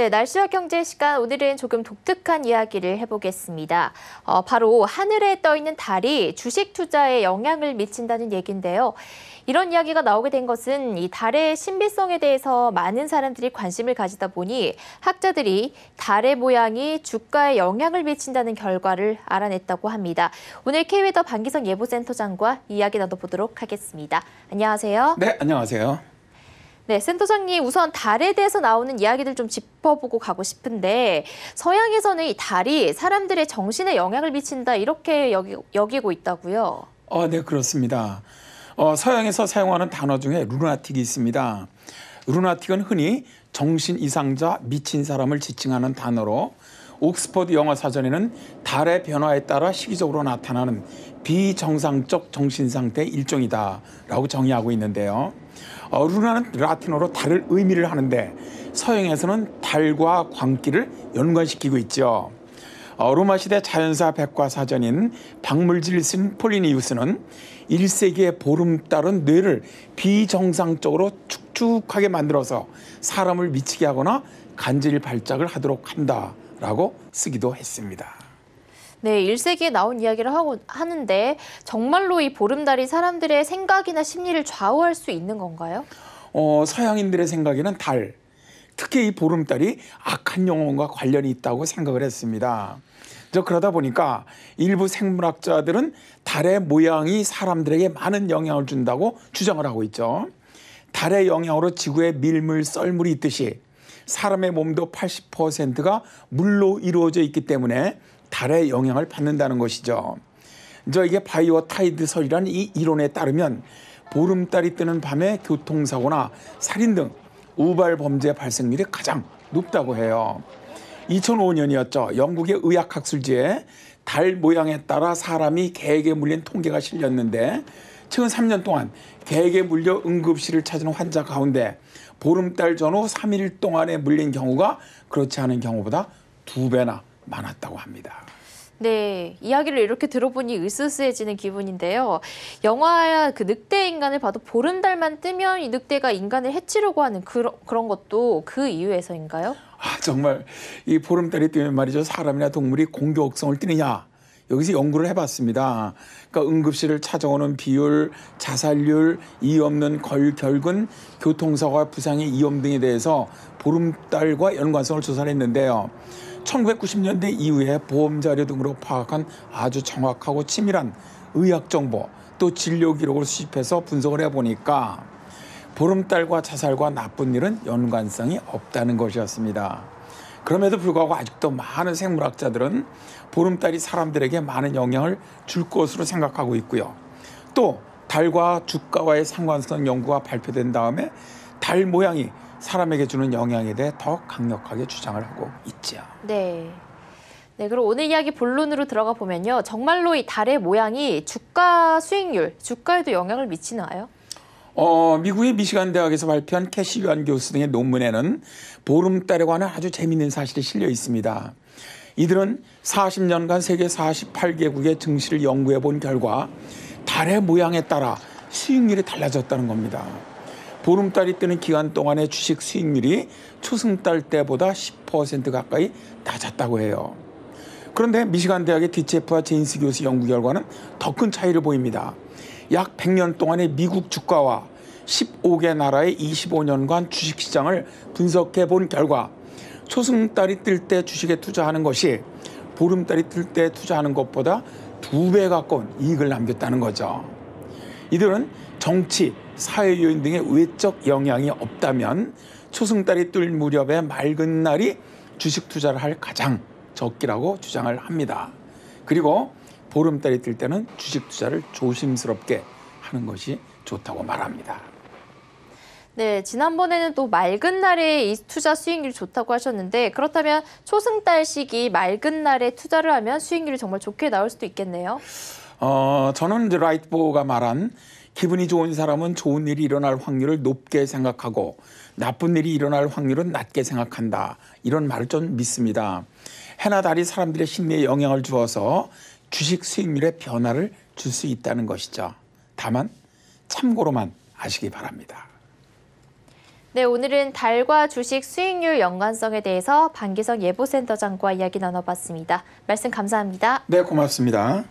네, 날씨와 경제 시간 오늘은 조금 독특한 이야기를 해보겠습니다. 바로 하늘에 떠 있는 달이 주식 투자에 영향을 미친다는 얘기인데요. 이런 이야기가 나오게 된 것은 이 달의 신비성에 대해서 많은 사람들이 관심을 가지다 보니 학자들이 달의 모양이 주가에 영향을 미친다는 결과를 알아냈다고 합니다. 오늘 K웨더 반기성 예보센터장과 이야기 나눠보도록 하겠습니다. 안녕하세요. 네, 안녕하세요. 네, 센터장님 우선 달에 대해서 나오는 이야기들 좀 짚어보고 가고 싶은데 서양에서는 이 달이 사람들의 정신에 영향을 미친다 이렇게 여기고 있다고요? 네, 그렇습니다. 서양에서 사용하는 단어 중에 루나틱이 있습니다. 루나틱은 흔히 정신 이상자, 미친 사람을 지칭하는 단어로 옥스퍼드 영어사전에는 달의 변화에 따라 시기적으로 나타나는 비정상적 정신상태의 일종이다라고 정의하고 있는데요. 루나는 라틴어로 달을 의미를 하는데 서양에서는 달과 광기를 연관시키고 있죠. 로마 시대 자연사 백과사전인 박물지를 쓴 폴리니우스는 1세기의 보름달은 뇌를 비정상적으로 축축하게 만들어서 사람을 미치게 하거나 간질 발작을 하도록 한다라고 쓰기도 했습니다. 네, 1세기에 나온 이야기를 하는데 정말로 이 보름달이 사람들의 생각이나 심리를 좌우할 수 있는 건가요? 서양인들의 생각에는 달, 특히 이 보름달이 악한 영혼과 관련이 있다고 생각을 했습니다. 그러다 보니까 일부 생물학자들은 달의 모양이 사람들에게 많은 영향을 준다고 주장을 하고 있죠. 달의 영향으로 지구에 밀물, 썰물이 있듯이 사람의 몸도 80%가 물로 이루어져 있기 때문에 달의 영향을 받는다는 것이죠. 이게 바이오 타이드설이라는 이 이론에 따르면 보름달이 뜨는 밤에 교통사고나 살인 등 우발 범죄 발생률이 가장 높다고 해요. 2005년이었죠. 영국의 의학학술지에 달 모양에 따라 사람이 개에게 물린 통계가 실렸는데 최근 3년 동안 개에게 물려 응급실을 찾은 환자 가운데 보름달 전후 3일 동안에 물린 경우가 그렇지 않은 경우보다 2배나 많았다고 합니다. 네, 이야기를 이렇게 들어보니 으스스해지는 기분인데요. 영화 그 늑대 인간을 봐도 보름달만 뜨면 이 늑대가 인간을 해치려고 하는 그런 것도 그 이유에서인가요? 정말 이 보름달이 뜨면 말이죠. 사람이나 동물이 공격성을 띠느냐. 여기서 연구를 해봤습니다. 그러니까 응급실을 찾아오는 비율, 자살률, 이유 없는 결근, 교통사고와 부상의 위험 등에 대해서 보름달과 연관성을 조사를 했는데요. 1990년대 이후에 보험자료 등으로 파악한 아주 정확하고 치밀한 의학 정보 또 진료 기록을 수집해서 분석을 해보니까 보름달과 자살과 나쁜 일은 연관성이 없다는 것이었습니다. 그럼에도 불구하고 아직도 많은 생물학자들은 보름달이 사람들에게 많은 영향을 줄 것으로 생각하고 있고요. 또 달과 주가와의 상관성 연구가 발표된 다음에 달 모양이 사람에게 주는 영향에 대해 더 강력하게 주장을 하고 있죠. 네. 네, 그럼 오늘 이야기 본론으로 들어가 보면요. 정말로 이 달의 모양이 주가 수익률, 주가에도 영향을 미치나요? 미국의 미시간 대학에서 발표한 캐시 유안 교수 등의 논문에는 보름달에 관한 아주 재미있는 사실이 실려 있습니다. 이들은 40년간 세계 48개국의 증시를 연구해 본 결과 달의 모양에 따라 수익률이 달라졌다는 겁니다. 보름달이 뜨는 기간 동안의 주식 수익률이 초승달 때보다 10% 가까이 낮았다고 해요. 그런데 미시간 대학의 디체프와 제인스 교수 연구 결과는 더 큰 차이를 보입니다. 약 100년 동안의 미국 주가와 15개 나라의 25년간 주식시장을 분석해 본 결과 초승달이 뜰 때 주식에 투자하는 것이 보름달이 뜰 때 투자하는 것보다 2배 가까운 이익을 남겼다는 거죠. 이들은 정치, 사회 요인 등의 외적 영향이 없다면 초승달이 뜰 무렵의 맑은 날이 주식 투자를 할 가장 적기라고 주장을 합니다. 그리고 보름달이 뜰 때는 주식 투자를 조심스럽게 하는 것이 좋다고 말합니다. 네, 지난번에는 또 맑은 날에 이 투자 수익률이 좋다고 하셨는데 그렇다면 초승달 시기 맑은 날에 투자를 하면 수익률이 정말 좋게 나올 수도 있겠네요. 저는 이제 라이트보가 말한 기분이 좋은 사람은 좋은 일이 일어날 확률을 높게 생각하고 나쁜 일이 일어날 확률은 낮게 생각한다. 이런 말을 좀 믿습니다. 해나 달이 사람들의 심리에 영향을 주어서 주식 수익률에 변화를 줄 수 있다는 것이죠. 다만 참고로만 아시기 바랍니다. 네, 오늘은 달과 주식 수익률 연관성에 대해서 반기성 예보센터장과 이야기 나눠봤습니다. 말씀 감사합니다. 네, 고맙습니다.